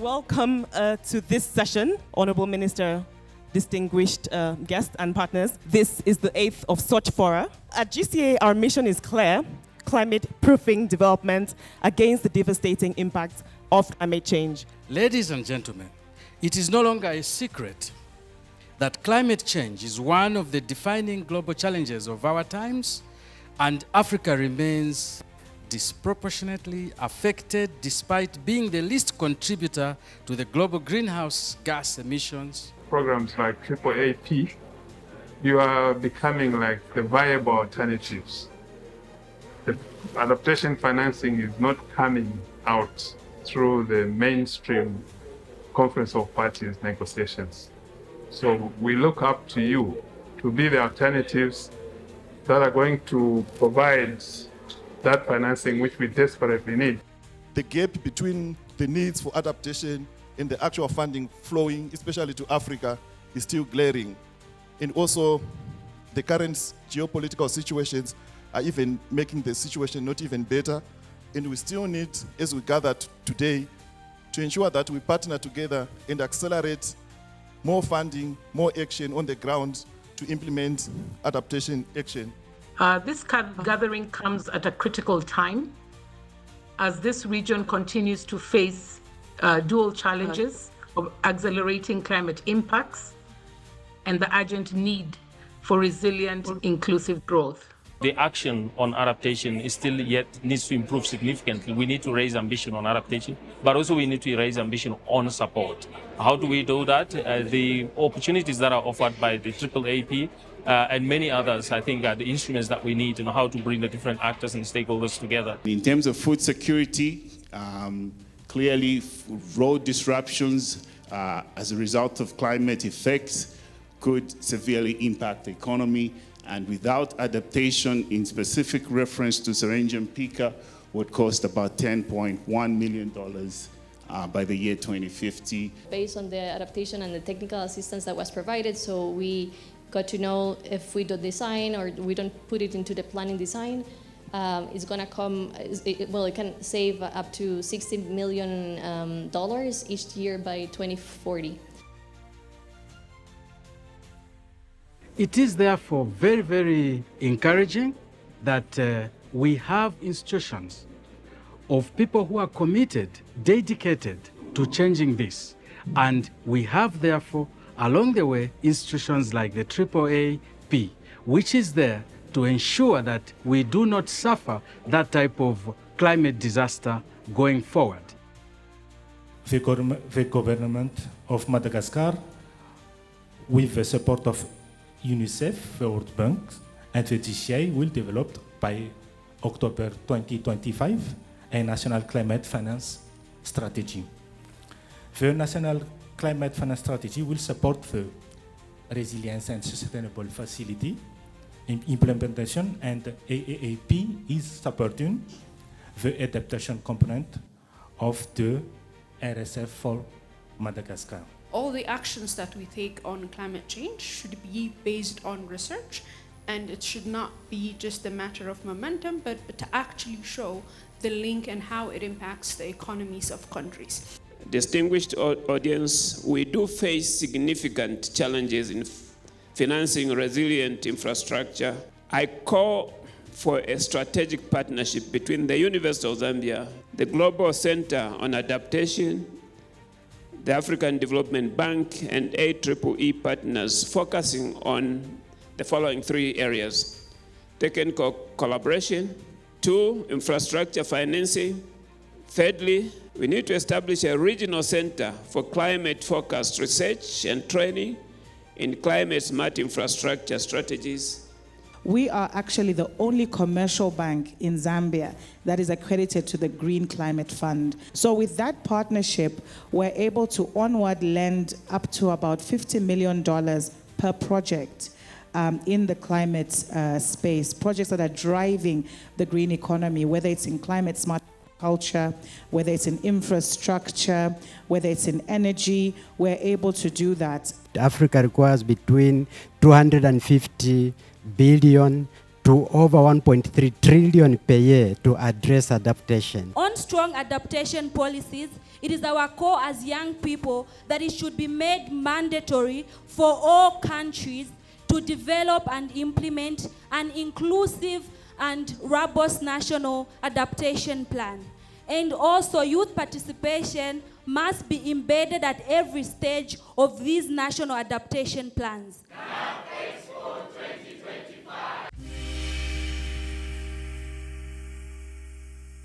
Welcome to this session, Honorable Minister, distinguished guests and partners. This is the 8th of such fora. At GCA, our mission is clear: climate-proofing development against the devastating impacts of climate change. Ladies and gentlemen, it is no longer a secret that climate change is one of the defining global challenges of our times, and Africa remains disproportionately affected despite being the least contributor to the global greenhouse gas emissions. Programs like AAAP, you are becoming like the viable alternatives. The adaptation financing is not coming out through the mainstream Conference of Parties negotiations. So we look up to you to be the alternatives that are going to provide that financing which we desperately need. The gap between the needs for adaptation and the actual funding flowing, especially to Africa, is still glaring. And also, the current geopolitical situations are even making the situation not even better. And we still need, as we gathered today, to ensure that we partner together and accelerate more funding, more action on the ground to implement adaptation action. This gathering comes at a critical time as this region continues to face dual challenges of accelerating climate impacts and the urgent need for resilient, inclusive growth. The action on adaptation is still yet needs to improve significantly. We need to raise ambition on adaptation, but also we need to raise ambition on support. How do we do that? The opportunities that are offered by the AAAP and many others, I think, are the instruments that we need and how to bring the different actors and stakeholders together. In terms of food security, clearly road disruptions as a result of climate effects could severely impact the economy, and without adaptation, in specific reference to Serengeti Pika, would cost about $10.1 million by the year 2050. Based on the adaptation and the technical assistance that was provided, so we got to know if we don't design or we don't put it into the planning design, it's going to come, it can save up to $60 million each year by 2040. It is therefore very, very encouraging that we have institutions of people who are committed, dedicated to changing this. And we have therefore, along the way, institutions like the AAAP, which is there to ensure that we do not suffer that type of climate disaster going forward. The government of Madagascar, with the support of UNICEF, the World Bank, and the GCA, will develop by October 2025 a national climate finance strategy. The national climate finance strategy will support the resilience and sustainable facility in implementation, and AAAP is supporting the adaptation component of the RSF for Madagascar. All the actions that we take on climate change should be based on research, and it should not be just a matter of momentum, but to actually show the link and how it impacts the economies of countries. Distinguished audience, we do face significant challenges in financing resilient infrastructure. I call for a strategic partnership between the University of Zambia, the Global Center on Adaptation, the African Development Bank, and AAAP partners, focusing on the following 3 areas: technical collaboration, 2, infrastructure financing. Thirdly, we need to establish a regional center for climate-focused research and training in climate-smart infrastructure strategies. We are actually the only commercial bank in Zambia that is accredited to the Green Climate Fund. So with that partnership, we're able to onward lend up to about $50 million per project in the climate space, projects that are driving the green economy, whether it's in climate smart culture, whether it's in infrastructure, whether it's in energy, we're able to do that. Africa requires between 250 billion to to over 1.3 trillion per year to address adaptation. On strong adaptation policies, it is our call as young people that it should be made mandatory for all countries to develop and implement an inclusive and robust national adaptation plan. And also youth participation must be embedded at every stage of these national adaptation plans.